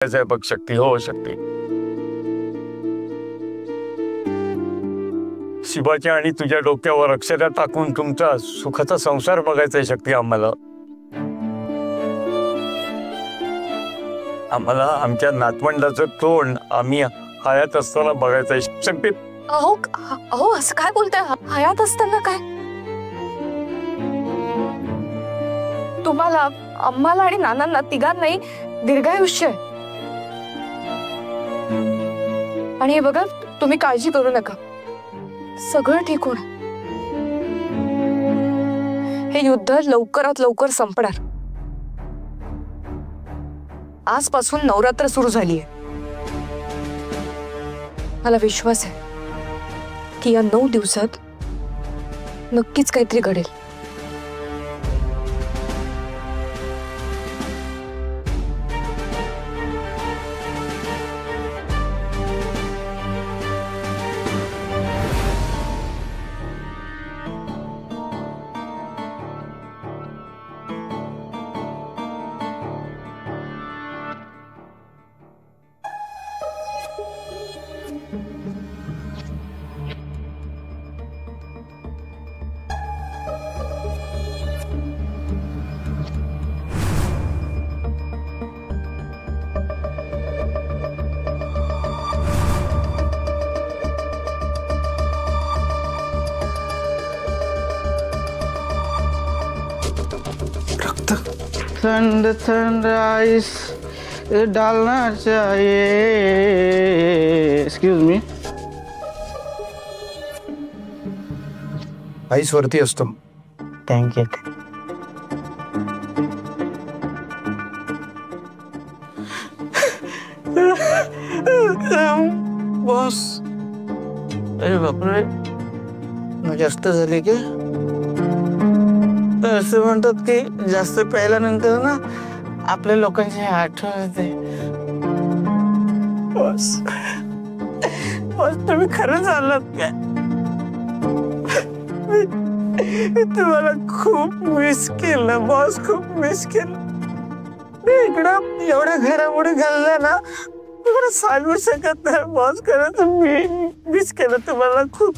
बघ शक्ती, हो शक्ती, शिवाच्या आणि तुझ्या डोक्यावर अक्षरा टाकून तुमचा सुखाचा संसार बघायचा शक्ती आम्हाला. आम्हाला आमच्या नातवंडाचं तोंड आम्ही हयात असताना बघायचं शक्ती. अहो अहो असं काय बोलताय? हयात असताना काय? तुम्हाला, आम्हाला आणि नानांना तिघांनाही दीर्घायुष्य आहे. आणि हे बघा, तुम्ही काळजी करू नका, सगळं ठीक होणार. हे युद्ध लवकरात लवकर संपणार. आजपासून नवरात्र सुरू झाली आहे. मला विश्वास आहे की या 9 दिवसात नक्कीच काहीतरी घडेल. ठंड ठंड आइस डालना चाहिए. Excuse me. आईस वरती असतो. थँक्यू. बॉस, अरे बापरे, जास्त झाले की? असं म्हणतात की जास्त प्यायल्यानंतर ना आपल्या लोकांची आठवण येते. बॉस, बॉस तुम्ही खरंच आलात काय? तुम्हाला खूप मिस केलं बॉस, खूप मिस केलं. मी इकडं एवढ्या घरामुळे घाललं ना, तुम्हाला सांगू शकत नाही बॉस. खरंच मी मिस केलं तुम्हाला खूप.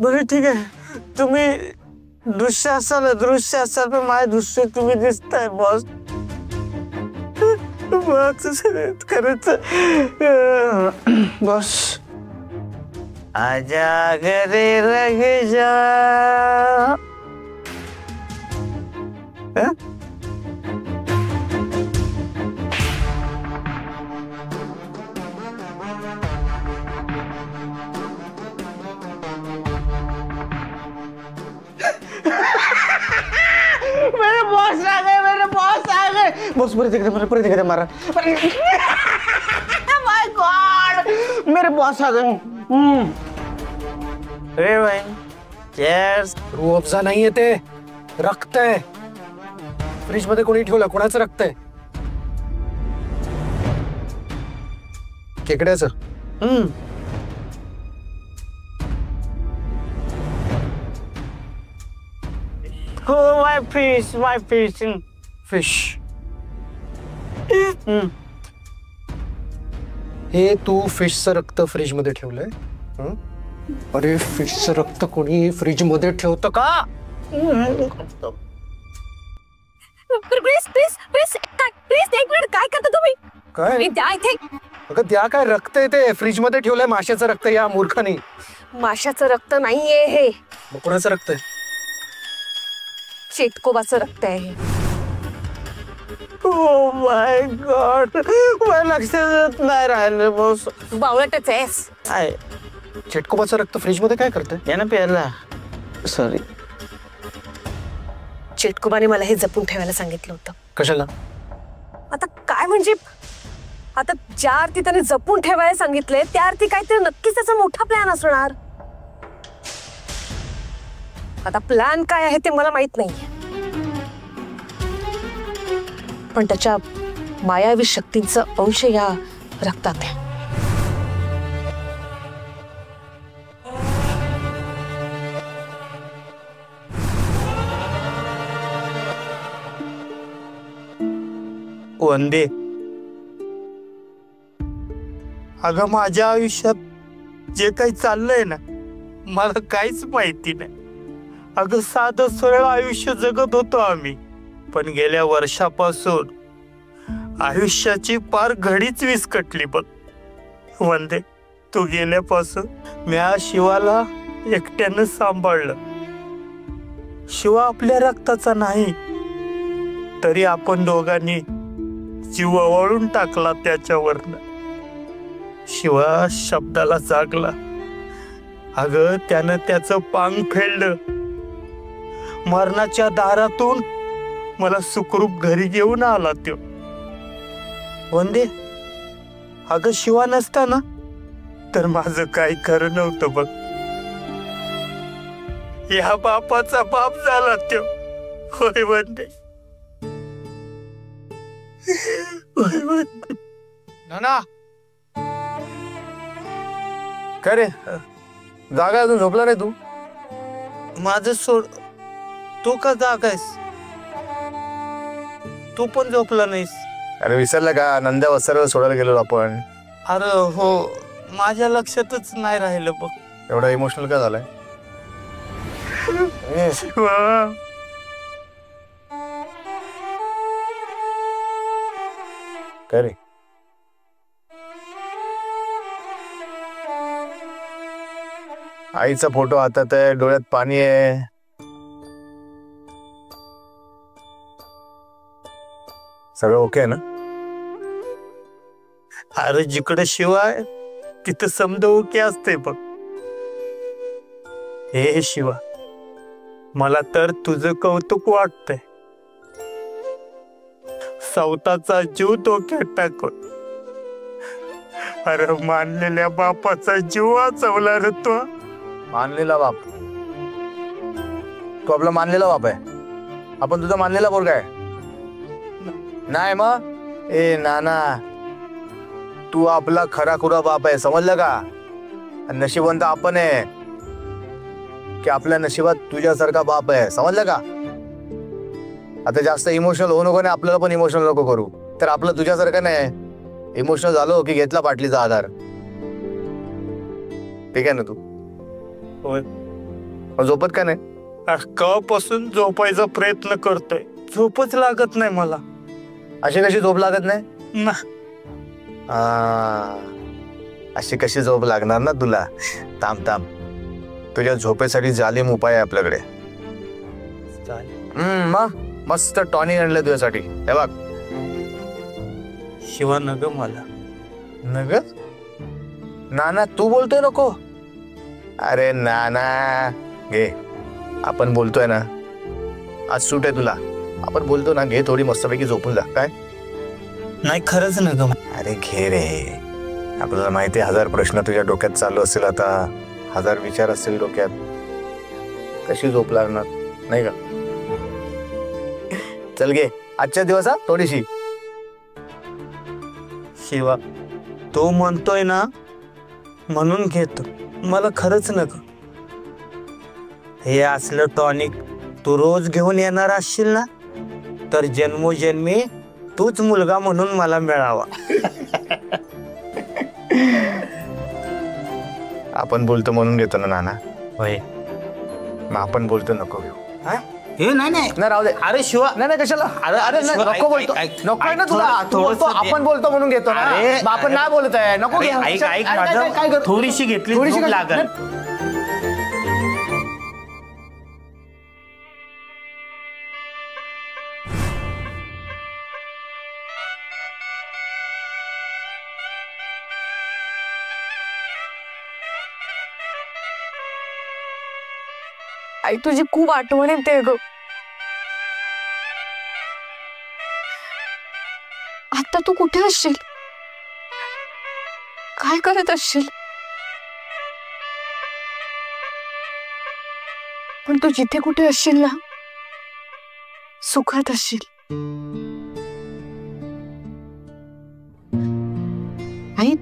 बरं ठीक आहे, तुम्ही दृश्य असाल पण माझ्या दृश्य तुम्ही दिसताय बॉस. खरंच बॉस. आजा घरे रग जा. मेरे बॉस आ गए, मेरे बॉस आ गए. बॉस परत एकदा मारा. माय गॉड, मेरे बॉस आ गए. अरे भाई, चेयर्स. रूअफजा नाहीये ते, रक्त आहे. फ्रीज मध्ये कोणी ठेवलं? कोणाचं रक्त आहे? खेकड्याचं. Oh, my fish, my fish. Fish. हे तू फिशचं रक्त फ्रीज मध्ये ठेवलंय? अरे फिशचं रक्त कोणी फ्रीज मध्ये ठेवतं का? प्लीज एक मिनिट, काय करता तुम्ही? काय द्या इथे. अगं द्या काय? रक्त आहे ते, फ्रीज मध्ये ठेवलंय माशाचं रक्त. या मूर्खाने. माशाचं रक्त नाहीये हे, मग कोणाचं रक्त आहे? चेटकोबाचं रक्त आहे. ओ माय गॉड, मला लक्षात नाही राहिलं बॉस. बावळटच आहेस. आहे. चेटकोबाचं रक्त फ्रीज मध्ये काय करतंय? यानं प्यायला. सॉरी. चेटकोबाने मला हे जपून ठेवायला सांगितलं होतं. कशाला? आता काय म्हणजे, आता ज्या अर्थी त्याने जपून ठेवायला सांगितले त्या अर्थी काहीतरी नक्कीच त्याचा मोठा प्लॅन असणार. आता प्लॅन काय आहे ते मला माहित नाही, पण त्याच्या मायावी शक्तींचा अंश या रक्तात आहे. वंदे अगं माझ्या आयुष्यात जे काही चाललंय ना मला काहीच माहिती नाही. अगं साधं सरळ आयुष्य जगत होतो आम्ही, पण गेल्या वर्षापासून आयुष्याची पार घडीच विस्कटली बघ. वंदे, तू गेल्यापासून म्या शिवाला एकट्यानं सांभाळलं. शिवा आपल्या रक्ताचा नाही, तरी आपण दोघांनी जीव ओवाळून टाकला त्याच्यावरनं. शिवा शब्दाला जागला. अगं त्यानं त्याचं पांग फेडलं. मरणाच्या दारातून मला सुखरूप घरी घेऊन आला त्यो. वंदे, अगं शिवा नसता ना तर माझं काही खरं नव्हतं बघ. या बापाचा बाप झाला त्यो. होय वंदे, होय वंदे. नाना काय रे, जागा अजून झोपला नाही तू? माझं सोड, तू का जागायस? तू पण झोपला नाहीस? अरे विसरलं का, नंद्या वस्त्राला सोडायला गेलो आपण. अरे हो, माझ्या लक्षातच नाही राहिलं बघ. एवढा इमोशनल का झालाय? शिवा, काय रे? आईचा फोटो हातात आहे, डोळ्यात पाणी आहे. सगळं ओके आहे ना? अरे जिकडे शिवाय तिथं समजा ओके असते बघ. हे शिवा, मला तर तुझं कौतुक वाटतंय. स्वतःचा जीव धोक्यात टाकून अरे मानलेल्या बापाचा जीव वाचवला रे तो. मानलेला बाप? तू आपला मानलेला बाप आहे, आपण तुझा मानलेला पोरगा आहे. नाही मग ए नाना, तू आपला खरा खुरा बाप आहे, समजलं का? आणि नशिबवंत आपण आहे की आपल्या नशिबात तुझ्यासारखा बाप आहे, समजलं का? आता जास्त इमोशनल होऊ नको, नाही आपल्याला पण इमोशनल नको करू. तर आपलं तुझ्यासारखं नाही, इमोशनल झालो की घेतला पाटलीचा आधार. ठीक आहे ना तू? होय. मग झोपत का नाही? कवापासून झोपायचा प्रयत्न करतोय, झोपच लागत नाही मला. अशी कशी झोप लागत नाही? ना अशी कशी झोप लागणार ना तुला? थांब थांब, तुझ्या झोपेसाठी जालिम उपाय आहे आपल्याकडे. मग मस्त टॉनिक आणलं तुझ्यासाठी, हे बघ. शिवा नग मला. नग नाना, तू बोलतोय नको. अरे नाना घे, आपण बोलतोय ना, आज सूट आहे तुला, आपण बोलतो ना, घे थोडी मस्तपैकी झोपून जा. काय नाही, खरंच नग. अरे घे रे, आपल्याला माहिती आहे 1000 प्रश्न तुझ्या डोक्यात चालू असतील, आता 1000 विचार असतील डोक्यात, कशी झोप लागणार नाही का? चल घे, आजच्या दिवस थोडीशी. शिवा, तो म्हणतोय ना म्हणून घेतो, मला खरंच नको. हे असलं टॉनिक तू रोज घेऊन येणार असशील ना तर जन्मोजन्मी तूच मुलगा म्हणून मला मिळावा. आपण बोलतो म्हणून घेतो ना नाना. होय. मग आपण बोलतो नको घेऊ. हे नाही नाही नाही राहू दे. अरे शिवा, नाही नाही कशाला? अरे अरे नाही, नको बोलतो, नको आहे ना तुला. तू बोलतो आपण बोलतो म्हणून घेतो ना, मग आपण नाही बोलत आहे, नको घे. थोडीशी घेतली, थोडीशी लागल. आई तुझी खूप आठवण येते ग. आता तू कुठे असशील, काय करत असशील? पण तू जिथे कुठे असशील ना, सुखात असशील. आई,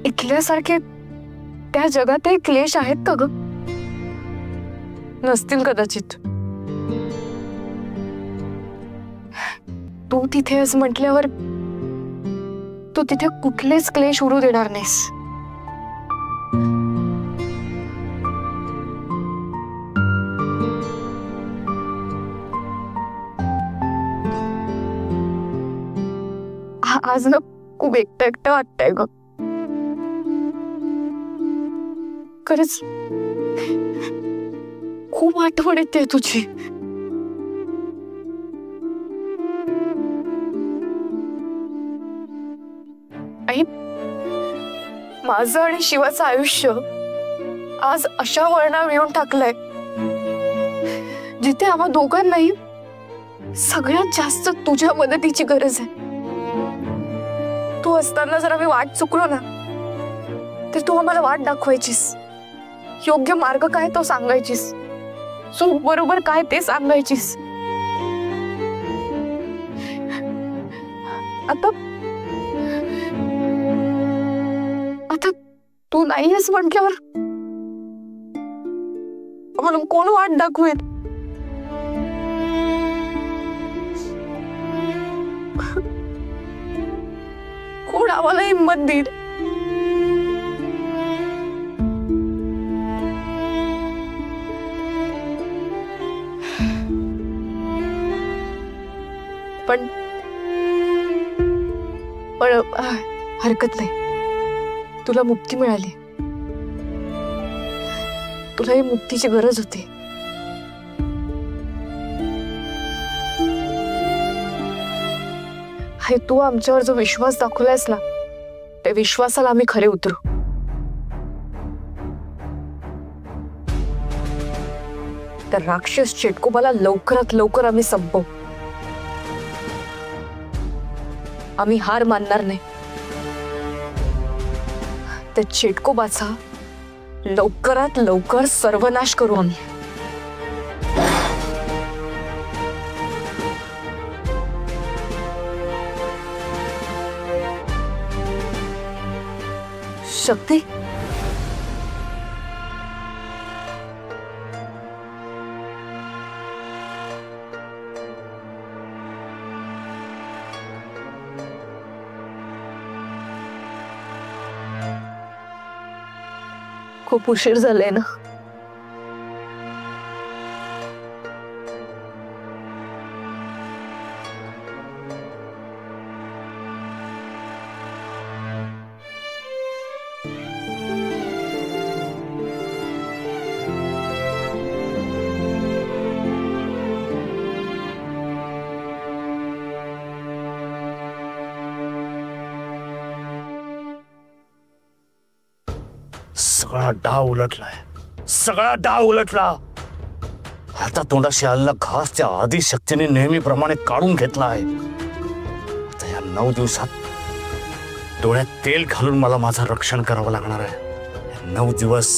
इथल्यासारखे त्या जगातही क्लेश आहेत का ग? नसतील कदाचित. तू तिथे म्हटल्यावर तू तिथे कुठलेच क्लेश उरू देणार नाहीस. आज ना खूप एकटं एकटं वाटतंय ग. खरंच खूप आठवण येते तुझी. आई, माझं आणि शिवाचं आयुष्य आज अशा वळणावर येऊन टाकलंय जिथे आम्हा दोघांनाही सगळ्यात जास्त तुझ्या मदतीची गरज आहे. तू असताना जर आम्ही वाट चुकलो ना तर तू आम्हाला वाट दाखवायचीस, योग्य मार्ग काय तो सांगायचीस, चूक बरोबर काय ते सांगायचीस. आता आता तू नाहीस म्हटल्यावर आम्हाला कोण वाट दाखवेल? कोण आम्हाला हिंमत देईल? पण हरकत नाही, तुला मुक्ती मिळाली. तुला ही मुक्तीची गरज होती. हे तू आमच्यावर जो विश्वास दाखवलायस ना, त्या विश्वासाला आम्ही खरे उतरू. तर राक्षस चेटकोबाला लवकरात लवकर आम्ही संपवू. आम्ही हार मानणार नाही. त्या चेटकोबाचा लवकरात लवकर सर्वनाश करू आम्ही. शक्ती, खूप उशीर झालाय ना. सगळा डाव उलटलाय, सगळा डाव उलटला. आता तोंडाशी आलेला घास त्या आदिशक्तीने नेहमीप्रमाणे काढून घेतलाय. आता या 9 दिवसात डोळ्यात तेल घालून मला माझं रक्षण करावं लागणार आहे. 9 दिवस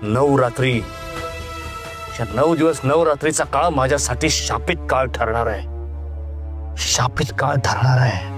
9 रात्री, 9 दिवस 9 रात्रीचा काळ माझ्यासाठी शापित काळ ठरणार आहे. शापित काळ ठरणार आहे.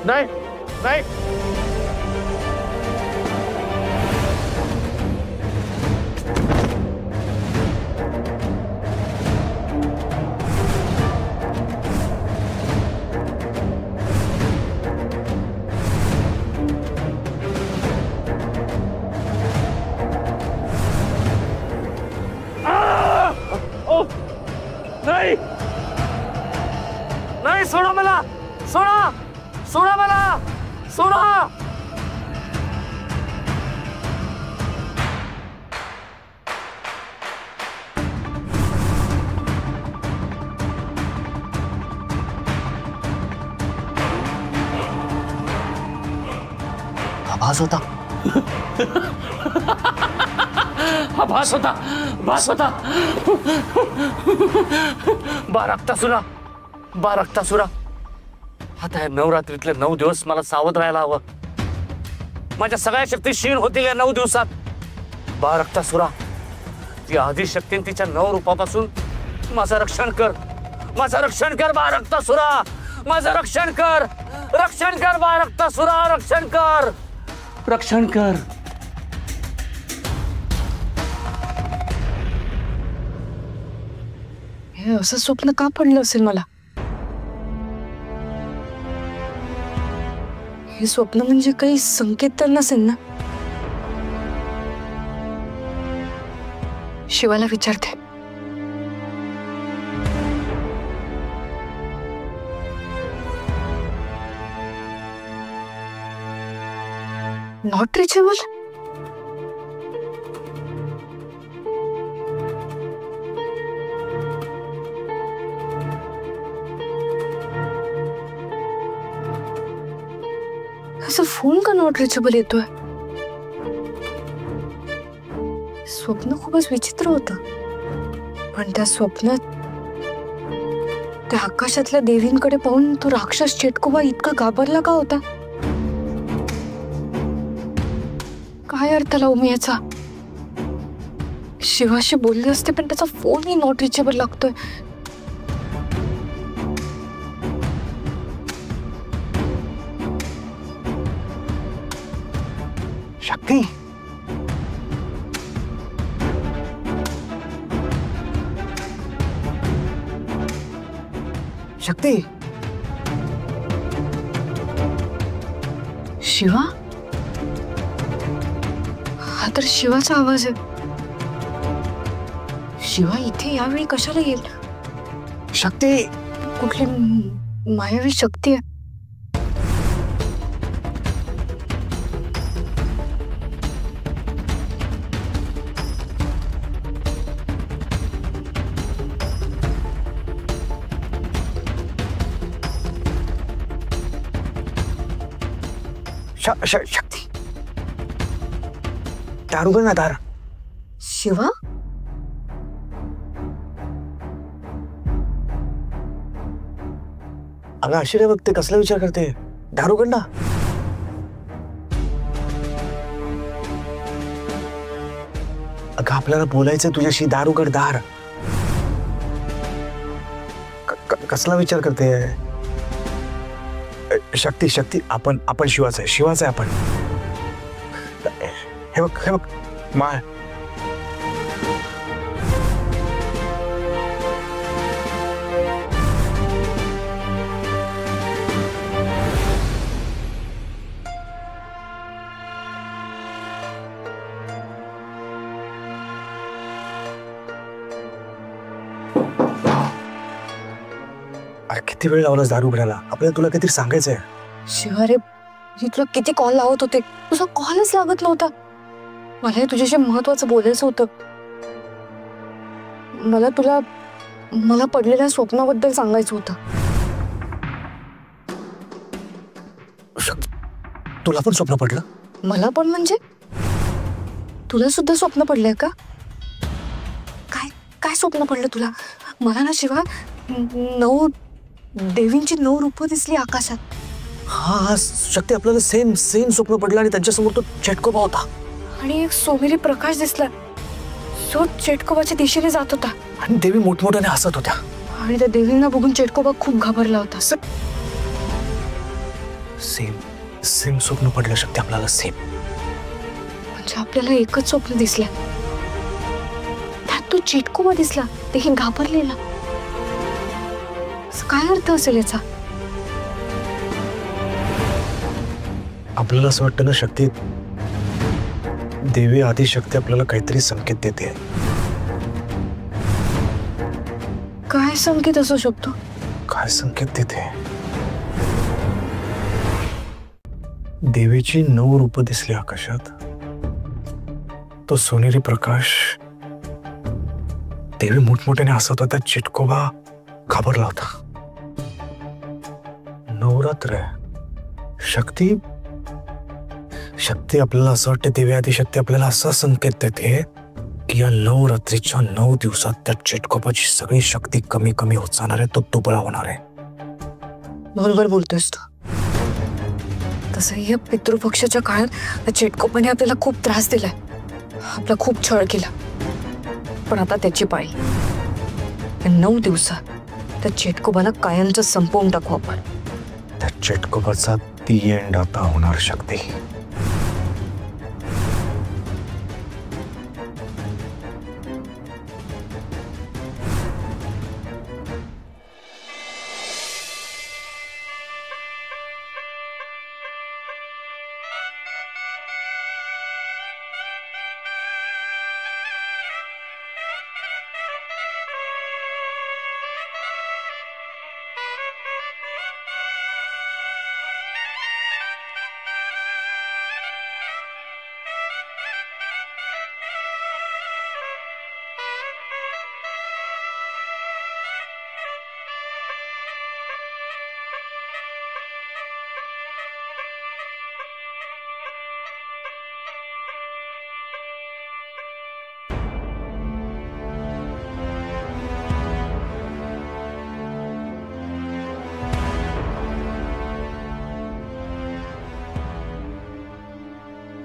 नाही नाही, नाही नाही, सोडा मला, सोडा, सोडा मला, सोडा. आवाज होता. हा भास होता बाराक्तासुरा आता या नवरात्रीतले 9 दिवस मला सावध राहायला हवं. माझ्या सगळ्या शक्ती क्षीण होतील या 9 दिवसात. बाराक्तासुरा ती आदिशक्ती तिच्या 9 रूपापासून माझं रक्षण कर बाराक्तासुरा, माझं रक्षण कर बाराक्तासुरा, रक्षण कर. हे असं स्वप्न का पडलं असेल मला? हे स्वप्न म्हणजे काही संकेत तर नसेल ना? शिवाला विचारते. Not reachable. असं फोन का नॉट रिचेबल येतोय? स्वप्न खूपच विचित्र होतं. पण त्या स्वप्नात त्या आकाशातल्या देवींकडे पाहून तो राक्षस चेटकोबा इतका घाबरला का होता? काय अर्थ लावू मी याचा? शिवाशी बोलले असते पण त्याचा फोनही नॉट रिचेबल लागतोय. शक्ती, शक्ती, शिवा? हा तर शिवाचा आवाज आहे. शिवा इथे यावेळी कशाला येईल? शक्ती, कुठली मायावी शक्ती आहे? शक्ती, दार उघड ना, दार. शिवा? अगं आश्चर्य बघते, कसला विचार करते? दार उघड ना. अगं आपल्याला बोलायचं तुझ्याशी, दार उघड, दार. कसला विचार करते? शक्ती, शक्ती, आपण शिवाच आहे आपण. हे बघ माळ. किती वेळ लावलास दार उघडायला? आपल्याला तुला काहीतरी सांगायचंय. शिवा रे, मी तुला किती कॉल लावत होते, तुझा कॉलच लागत नव्हता. मला तुझ्याशी महत्वाचं बोलायचं होतं. मला पडलेल्या स्वप्नाबद्दल सांगायचं होतं. तुला पण स्वप्न पडलं? मला पण म्हणजे? तुला सुद्धा स्वप्न पडलंय का? काय स्वप्न पडलं तुला? मला ना शिवा 9 देवींची 9 रूपं दिसली आकाशात. हा शक्ती, आपल्याला सेम स्वप्न पडलं आणि त्यांच्यासमोर तो चेटकोबा होता. आणि एक सोनेरी प्रकाश दिसला, जो चेटकोबाच्या दिशेने जात होता. आणि देवी मोठमोठ्याने हसत होत्या. आणि त्या देवींना बघून चेटकोबा खूप घाबरला होता. सेम स्वप्न पडलं शक्ती आपल्याला, सेम. म्हणजे आपल्याला एकच स्वप्न दिसलं, त्यात तो चेटकोबा दिसला, तेही घाबरलेला. काय अर्थ असेल याचा? आपल्याला असं वाटतं ना शक्ती, देवी आदिशक्ती आपल्याला काहीतरी संकेत देते. काय संकेत असू शकतो? काय संकेत देते? देवीची 9 रूपं दिसली आकाशात, तो सोनेरी प्रकाश, देवी मोठमोठ्याने हसत होता, चिटकोबा घाबरला होता. नवरात्र शक्ती आपल्याला असं वाटतं देवी आदिशक्ती आपल्याला असा संकेत देते या 9 रात्रीच्या 9 दिवसात त्या चेटकोपाची सगळी शक्ती कमी कमी होत जाणार आहे, तो दुबळा होणार आहे. बरोबर बोलतोयस तू. तसंही या पितृपक्षाच्या काळात त्या चेटकोपाने आपल्याला खूप त्रास दिलाय, आपला खूप छळ केला. पण आता त्याची पाळी. 9 दिवसात त्या चेटकोबाला कायमचं संपवून टाकू आपण. त्या चेटकोबाचा ती एंड आता होणार शक्ती.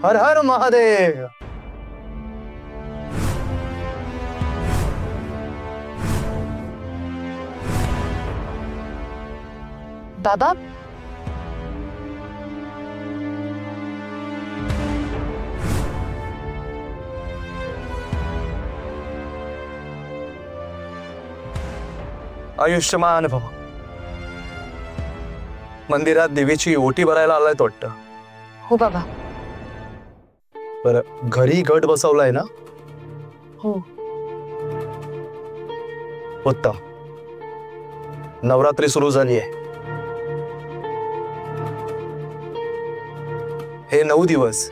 हर हर महादेव. बाबा, आयुष्यमान भव. मंदिरात देवीची ओटी भरायला आलाय तो वाटतं. हो बाबा. बरं, घरी गट बसवलाय ना? हो. उत्तम. नवरात्री सुरू झाली आहे. हे 9 दिवस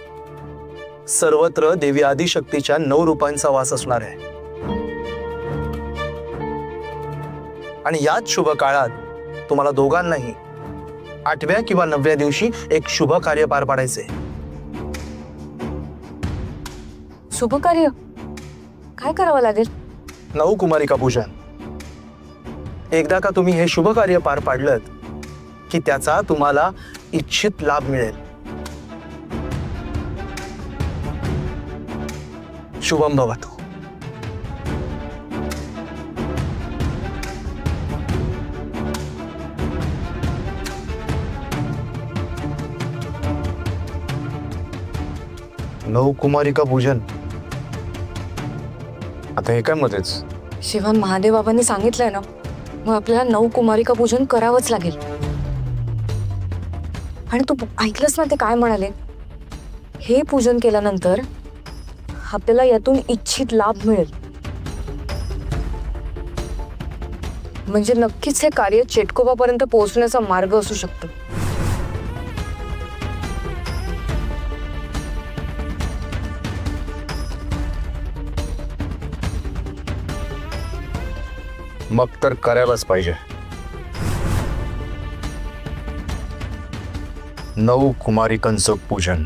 सर्वत्र देवी आदिशक्तीच्या 9 रूपांचा वास असणार आहे. आणि याच शुभ काळात तुम्हाला दोघांनाही 8व्या किंवा 9व्या दिवशी एक शुभ कार्य पार पाडायचे. शुभ कार्य काय करावं लागेल? 9 कुमारिका पूजन. एकदा का तुम्ही हे शुभ कार्य पार पाडलं की त्याचा तुम्हाला इच्छित लाभ मिळेल. शुभम भवतु. नऊ कुमारिका पूजन. आता हे काय मध्येच? शिवा, महादेव बाबांनी सांगितलंय ना, मग आपल्याला 9 कुमारिका पूजन करावंच लागेल. आणि तू ऐकलंस ना ते काय म्हणाले? हे पूजन केल्यानंतर आपल्याला यातून इच्छित लाभ मिळेल. म्हणजे नक्कीच हे कार्य चेटकोबापर्यंत पोहोचण्याचा मार्ग असू शकतो. मग तर करायलाच पाहिजे. 9 कुमारिकांचं पूजन.